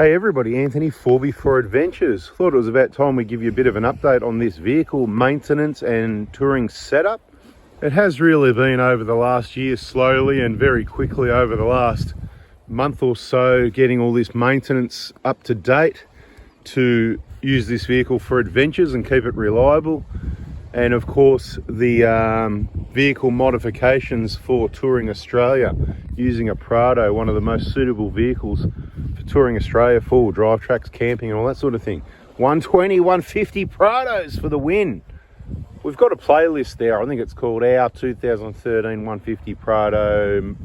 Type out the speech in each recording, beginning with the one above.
Hey everybody, Anthony, 4B4 Adventures. Thought it was about time we give you a bit of an update on this vehicle maintenance and touring setup. It has really been over the last year, slowly and very quickly over the last month or so, getting all this maintenance up to date to use this vehicle for adventures and keep it reliable. And of course the vehicle modifications for touring Australia, using a Prado, one of the most suitable vehicles for touring Australia, four-wheel drive tracks, camping and all that sort of thing. 120, 150 Prados for the win. We've got a playlist there, I think it's called our 2013 150 Prado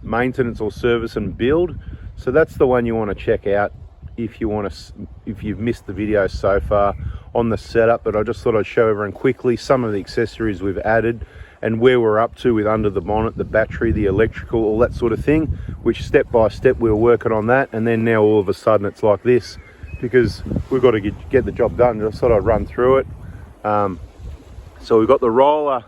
maintenance or service and build. So that's the one you want to check out if you've missed the video so far on the setup. But I just thought I'd show everyone quickly some of the accessories we've added and where we're up to with under the bonnet, the battery, the electrical, all that sort of thing, which step by step we were working on that, and then now all of a sudden it's like this because we've got to get the job done. Just thought I'd run through it. So we've got the roller,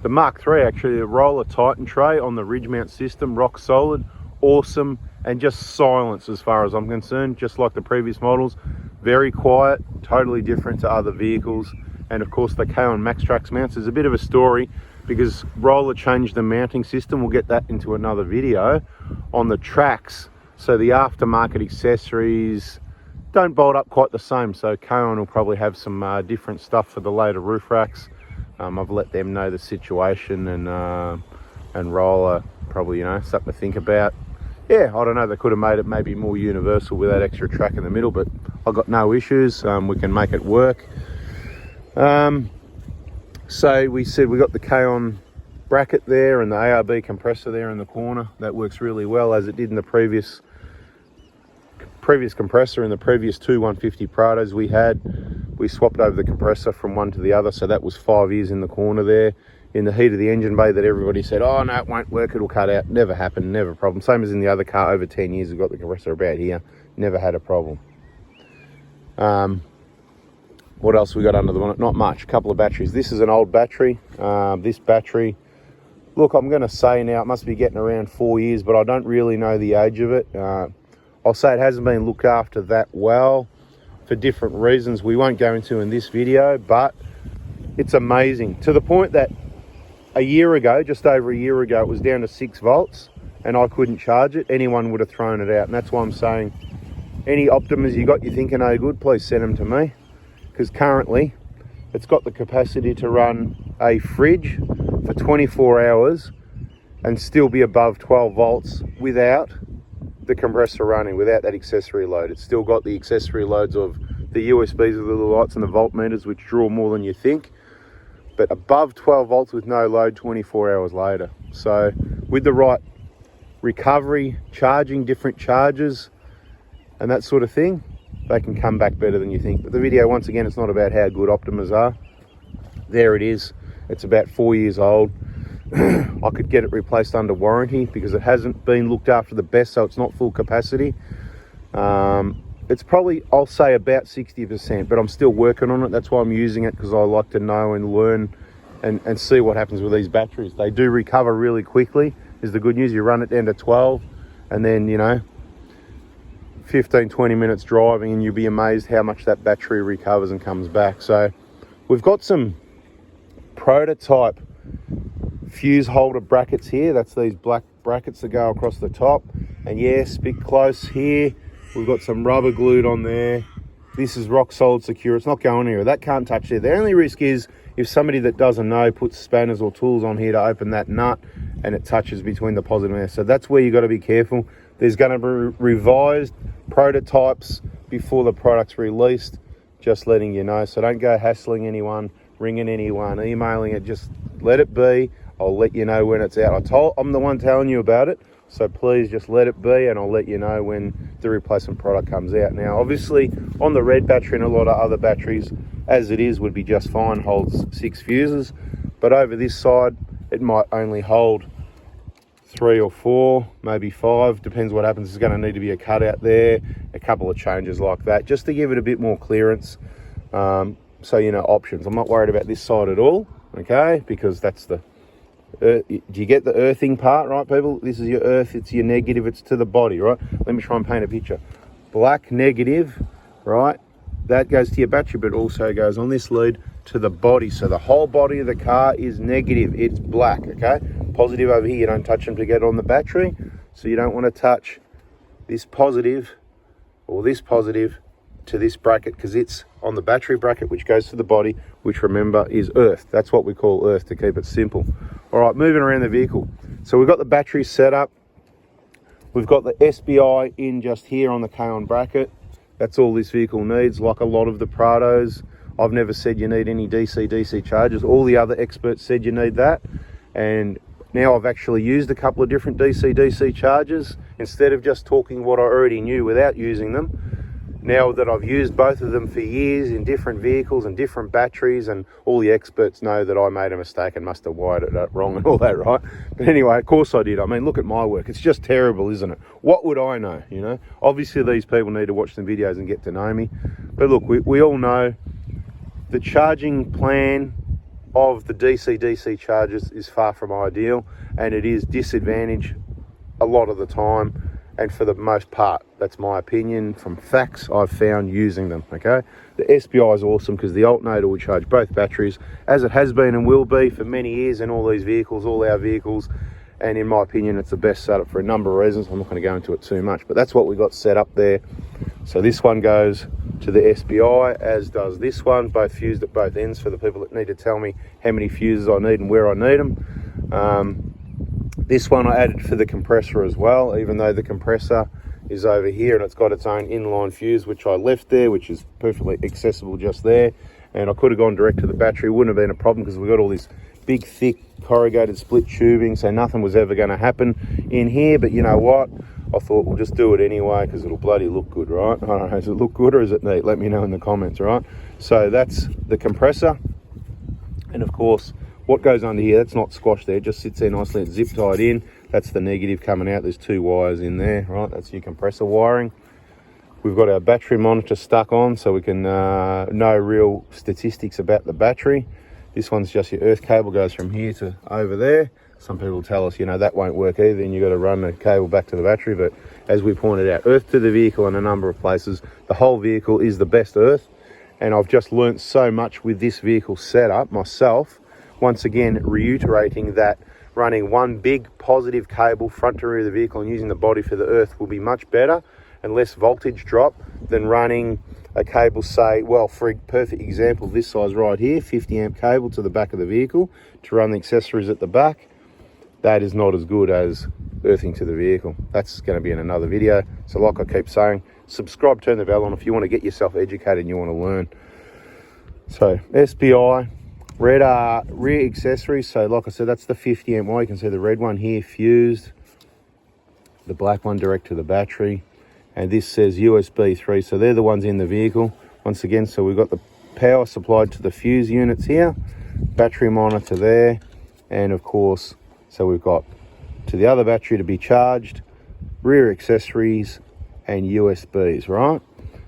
the Mark III actually, the roller Titan tray on the ridge mount system, rock solid, awesome, and just silence as far as I'm concerned, just like the previous models. Very quiet, totally different to other vehicles. And of course the K-On MaxTrax mounts is a bit of a story because Roller changed the mounting system. We'll get that into another video on the tracks. So the aftermarket accessories don't bolt up quite the same. So K-On will probably have some different stuff for the later roof racks. I've let them know the situation, and Roller probably, you know, something to think about. Yeah, I don't know, they could have made it maybe more universal with that extra track in the middle, but I've got no issues. We can make it work. So we said we got the K-On bracket there and the ARB compressor there in the corner. That works really well, as it did in the previous compressor in the previous two 150 Prados we had. We swapped over the compressor from one to the other, so that was 5 years in the corner there. In the heat of the engine bay that everybody said, oh no, it won't work, it'll cut out. Never happened, never a problem. Same as in the other car, over 10 years we've got the compressor about here. Never had a problem. What else we got under the bonnet? Not much, a couple of batteries. This is an old battery. This battery, look, I'm gonna say now it must be getting around 4 years, but I don't really know the age of it. I'll say it hasn't been looked after that well for different reasons we won't go into in this video, but it's amazing to the point that a year ago, just over a year ago, it was down to 6 volts and I couldn't charge it. Anyone would have thrown it out. And that's why I'm saying, any Optimas you got you think are no good, please send them to me. Because currently, it's got the capacity to run a fridge for 24 hours and still be above 12 volts without the compressor running, without that accessory load. It's still got the accessory loads of the USBs with the little lights and the voltmeters, which draw more than you think. But above 12 volts with no load 24 hours later. So with the right recovery, charging, different charges and that sort of thing, they can come back better than you think. But the video, once again, it's not about how good Optimas are. There it is. It's about 4 years old. I could get it replaced under warranty because it hasn't been looked after the best, so it's not full capacity. It's probably, I'll say, about 60%, but I'm still working on it. That's why I'm using it, because I like to know and learn and see what happens with these batteries. They do recover really quickly, is the good news. You run it down to 12 and then, you know, 15, 20 minutes driving and you'll be amazed how much that battery recovers and comes back. So we've got some prototype fuse holder brackets here. That's these black brackets that go across the top. And yes, bit close here. We've got some rubber glued on there. This is rock solid secure. It's not going anywhere. That can't touch there. The only risk is if somebody that doesn't know puts spanners or tools on here to open that nut and it touches between the positive and negative. So that's where you got to be careful. There's going to be revised prototypes before the product's released. Just letting you know. So don't go hassling anyone, ringing anyone, emailing it. Just let it be. I'll let you know when it's out. I'm the one telling you about it. So please just let it be and I'll let you know when the replacement product comes out. Now, obviously, on the red battery and a lot of other batteries, as it is, would be just fine, holds 6 fuses. But over this side, it might only hold 3 or 4, maybe 5. Depends what happens. There's going to need to be a cutout there, a couple of changes like that, just to give it a bit more clearance. So, you know, options. I'm not worried about this side at all, okay, because that's the do you get the earthing part, right, people? This is your earth, it's your negative, it's to the body, right? Let me try and paint a picture. black negative, right? That goes to your battery, but also goes on this lead to the body. So the whole body of the car is negative. It's black, okay? Positive over here, you don't touch them to get on the battery. So you don't want to touch this positive or this positive to this bracket, because it's on the battery bracket, which goes to the body, which remember is earth. That's what we call earth, to keep it simple. All right, moving around the vehicle. So we've got the battery set up. We've got the SBI in just here on the K-on bracket. That's all this vehicle needs. Like a lot of the Prados, I've never said you need any DC-DC chargers. All the other experts said you need that. And now I've actually used a couple of different DC-DC chargers instead of just talking what I already knew without using them. Now that I've used both of them for years in different vehicles and different batteries, and all the experts know that I made a mistake and must have wired it up wrong and all that, right? But anyway, of course I did. I mean, look at my work. It's just terrible, isn't it? What would I know, you know? Obviously these people need to watch some videos and get to know me. But look, we all know the charging plan of the DC-DC chargers is far from ideal, and it is disadvantage a lot of the time. And for the most part, that's my opinion from facts I've found using them, okay? The SBI is awesome because the alternator will charge both batteries, as it has been and will be for many years in all these vehicles, all our vehicles. And in my opinion, it's the best setup for a number of reasons. I'm not going to go into it too much, but that's what we got set up there. So this one goes to the SBI, as does this one, both fused at both ends for the people that need to tell me how many fuses I need and where I need them. This one I added for the compressor as well, even though the compressor is over here and it's got its own inline fuse, which I left there, which is perfectly accessible just there. And I could have gone direct to the battery, wouldn't have been a problem because we've got all this big, thick, corrugated split tubing, so nothing was ever going to happen in here. But you know what? I thought we'll just do it anyway because it'll bloody look good, right? I don't know, does it look good or is it neat? Let me know in the comments, right? So that's the compressor. And of course, what goes under here, that's not squashed there, it just sits there nicely, it's zip tied in. That's the negative coming out, there's two wires in there, right? That's your compressor wiring. We've got our battery monitor stuck on so we can know real statistics about the battery. This one's just your earth cable, goes from here to over there. Some people tell us, you know, that won't work either and you've got to run the cable back to the battery. But as we pointed out, earth to the vehicle in a number of places. The whole vehicle is the best earth. And I've just learnt so much with this vehicle setup myself. Once again, reiterating that running one big positive cable front to rear of the vehicle and using the body for the earth will be much better and less voltage drop than running a cable, say, well, for a perfect example, this size right here, 50 amp cable to the back of the vehicle to run the accessories at the back. That is not as good as earthing to the vehicle. That's going to be in another video. So like I keep saying, subscribe, turn the bell on if you want to get yourself educated and you want to learn. So SBI. Red rear accessories, so like I said, that's the 50 amp wire. You can see the red one here fused, the black one direct to the battery, and this says USB 3, so they're the ones in the vehicle. Once again, so we've got the power supplied to the fuse units here, battery monitor there, and of course, so we've got to the other battery to be charged, rear accessories, and USBs, right?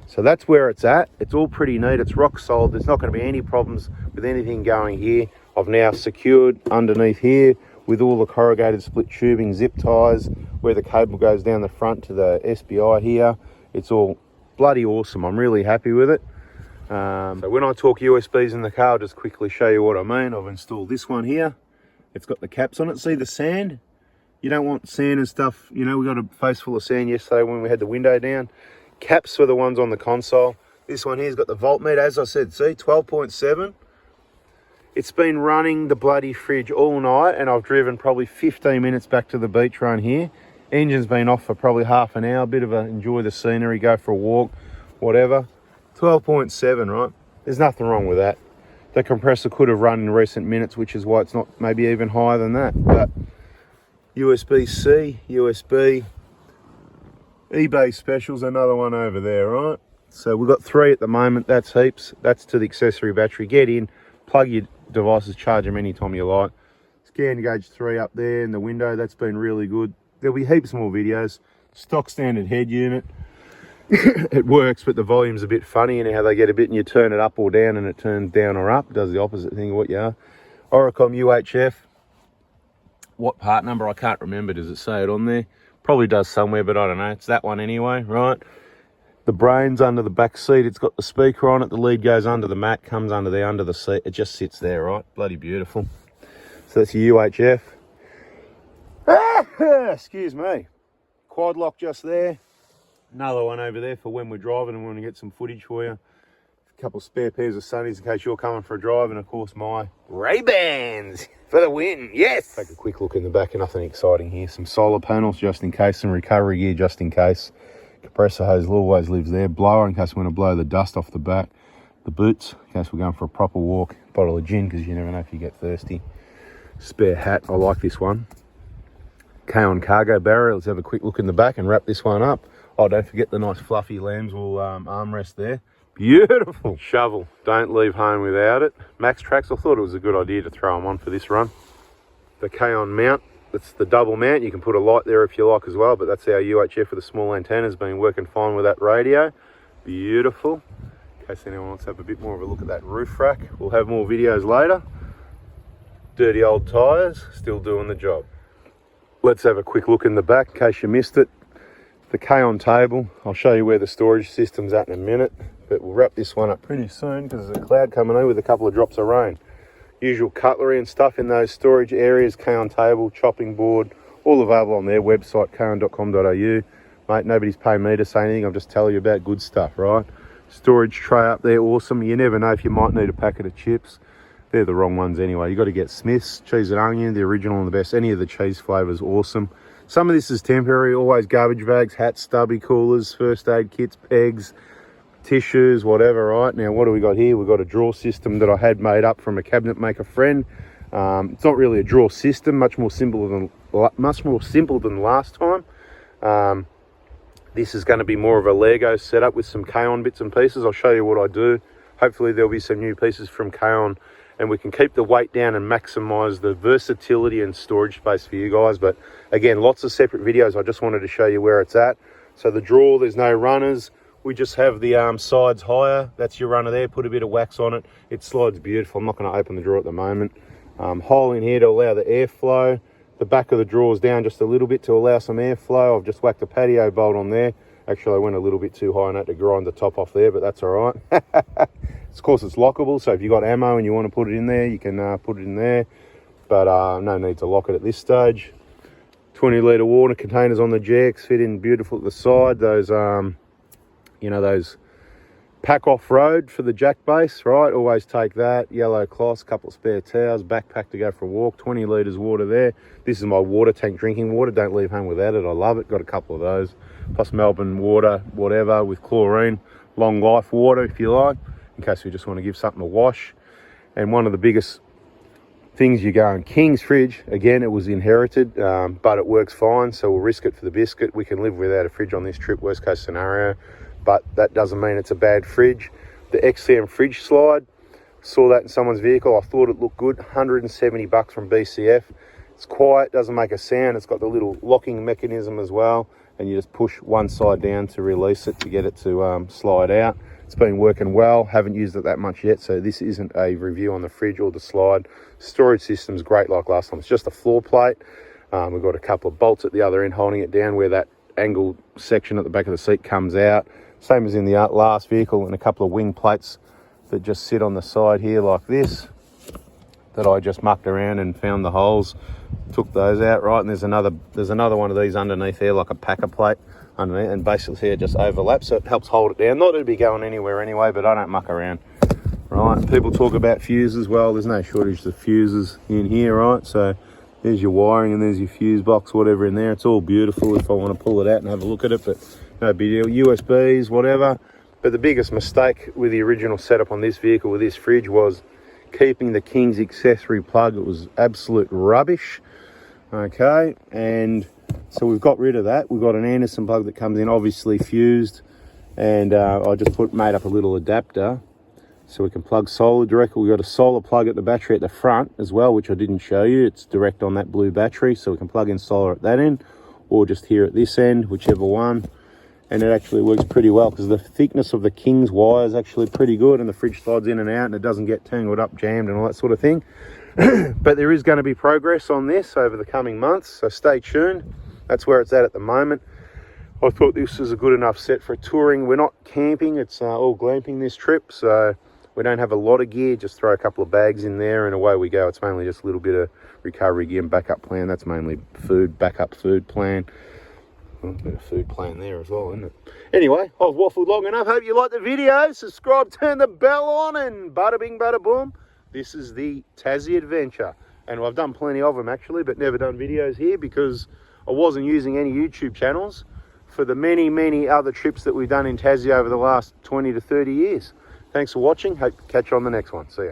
So that's where it's at. It's all pretty neat. It's rock solid. There's not going to be any problems with anything going here. I've now secured underneath here with all the corrugated split tubing, zip ties, where the cable goes down the front to the SBI here. It's all bloody awesome. I'm really happy with it. So when I talk USBs in the car, I'll just quickly show you what I mean. I've installed this one here. It's got the caps on it. See the sand? You don't want sand and stuff. You know, we got a face full of sand yesterday when we had the window down. Caps for the ones on the console. This one here's got the voltmeter, as I said, see, 12.7. It's been running the bloody fridge all night and I've driven probably 15 minutes back to the beach run here. Engine's been off for probably half an hour, a bit of a enjoy the scenery, go for a walk, whatever. 12.7, right? There's nothing wrong with that. The compressor could have run in recent minutes, which is why it's not maybe even higher than that. But USB-C, USB, eBay specials, another one over there, right? So we've got 3 at the moment. That's heaps. That's to the accessory battery. Get in, plug your devices, charge them anytime you like. Scan gauge 3 up there in the window. That's been really good. There'll be heaps more videos. Stock standard head unit. It works, but the volume's a bit funny, and how they get a bit and you turn it up or down and it turns down or up. It does the opposite thing of what you are. Oricom UHF. What part number? I can't remember. Does it say it on there? Probably does somewhere, but I don't know. It's that one anyway, right? The brain's under the back seat. It's got the speaker on it. The lead goes under the mat, comes under the seat. It just sits there, right? Bloody beautiful. So that's your UHF. Excuse me. Quad lock just there. Another one over there for when we're driving and we want to get some footage for you. A couple spare pairs of sunnies in case you're coming for a drive, and of course my Ray-Bans for the win. Yes. Take a quick look in the back, and nothing exciting here. Some solar panels just in case, some recovery gear just in case. Compressor hose always lives there. Blower in case we want to blow the dust off the back. The boots in case we're going for a proper walk. Bottle of gin because you never know if you get thirsty. Spare hat. I like this one. K-On cargo barrier. Let's have a quick look in the back and wrap this one up. Oh, don't forget the nice fluffy Lambswool armrest there. Beautiful. Shovel. Don't leave home without it. Max Tracks. I thought it was a good idea to throw them on for this run. The K-On mount. That's the double mount. You can put a light there if you like as well, but that's our UHF with the small antennas. Been working fine with that radio. Beautiful. In case anyone wants to have a bit more of a look at that roof rack. We'll have more videos later. Dirty old tyres. Still doing the job. Let's have a quick look in the back in case you missed it. The K-On table. I'll show you where the storage system's at in a minute, but we'll wrap this one up pretty soon because there's a cloud coming in with a couple of drops of rain. Usual cutlery and stuff in those storage areas. K-On table, chopping board, all available on their website, kon.com.au. Mate, nobody's paying me to say anything. I'm just telling you about good stuff, right? Storage tray up there, awesome. You never know if you might need a packet of chips. They're the wrong ones anyway. You got to get Smith's cheese and onion, the original and the best. Any of the cheese flavors, awesome. Some of this is temporary. Always garbage bags, hats, stubby coolers, first aid kits, pegs, tissues, whatever, right? Now, what do we got here? We've got a drawer system that I had made up from a cabinet maker friend. It's not really a drawer system, much more simple than last time. This is going to be more of a Lego setup with some K-On bits and pieces. I'll show you what I do. Hopefully there'll be some new pieces from K-On, and we can keep the weight down and maximize the versatility and storage space for you guys. But again, lots of separate videos. I just wanted to show you where it's at. So the drawer, there's no runners. We just have the sides higher. That's your runner there. Put a bit of wax on it. It slides beautiful. I'm not going to open the drawer at the moment. Hole in here to allow the airflow. The back of the drawer is down just a little bit to allow some airflow. I've just whacked a patio bolt on there. Actually, I went a little bit too high and had to grind the top off there, but that's all right. Of course, it's lockable, so if you've got ammo and you want to put it in there, you can put it in there. But no need to lock it at this stage. 20-litre water containers on the GX fit in beautiful at the side. Those, you know, those pack off-road for the jack base, right? Always take that. Yellow cloths, couple of spare towels, backpack to go for a walk, 20 litres water there. This is my water tank drinking water. Don't leave home without it. I love it. Got a couple of those. Plus Melbourne water, whatever, with chlorine. Long life water, if you like, in case we just want to give something a wash. And one of the biggest things you go in King's fridge, again, it was inherited, but it works fine, so we'll risk it for the biscuit. We can live without a fridge on this trip, worst case scenario, but that doesn't mean it's a bad fridge. The XCM fridge slide, saw that in someone's vehicle. I thought it looked good. $170 from BCF. It's quiet, doesn't make a sound. It's got the little locking mechanism as well, and you just push one side down to release it to get it to slide out. It's been working well. Haven't used it that much yet, so this isn't a review on the fridge or the slide. Storage system's great like last time. It's just a floor plate. We've got a couple of bolts at the other end holding it down where that angled section at the back of the seat comes out. Same as in the last vehicle, and a couple of wing plates that just sit on the side here like this that I just mucked around and found the holes. Took those out, right, and there's another one of these underneath there, like a packer plate underneath, and basically here it just overlaps, so it helps hold it down. Not that it'd be going anywhere anyway, but I don't muck around. Right, people talk about fuses. Well, there's no shortage of fuses in here, right? So there's your wiring and there's your fuse box, whatever in there. It's all beautiful if I want to pull it out and have a look at it, but no big deal. USBs, whatever. But the biggest mistake with the original setup on this vehicle with this fridge was keeping the King's accessory plug. It was absolute rubbish. Okay, and so we've got rid of that. We've got an Anderson plug that comes in, obviously fused, and I just made up a little adapter so we can plug solar directly. We've got a solar plug at the battery at the front as well, which I didn't show you. It's direct on that blue battery, so we can plug in solar at that end, or just here at this end, whichever one. And it actually works pretty well because the thickness of the King's wire is actually pretty good, and the fridge slides in and out and it doesn't get tangled up, jammed and all that sort of thing. But there is going to be progress on this over the coming months, so stay tuned. That's where it's at the moment. I thought this was a good enough set for touring. We're not camping, it's all glamping this trip, so we don't have a lot of gear. Just throw a couple of bags in there and away we go. It's mainly just a little bit of recovery gear and backup plan. That's mainly food, backup food plan. A bit of food plan there as well, isn't it? Anyway, I've waffled long enough. Hope you liked the video. Subscribe, turn the bell on, and bada bing, bada boom. This is the Tassie Adventure. And I've done plenty of them actually, but never done videos here because I wasn't using any YouTube channels for the many, many other trips that we've done in Tassie over the last 20 to 30 years. Thanks for watching. Hope to catch you on the next one. See ya.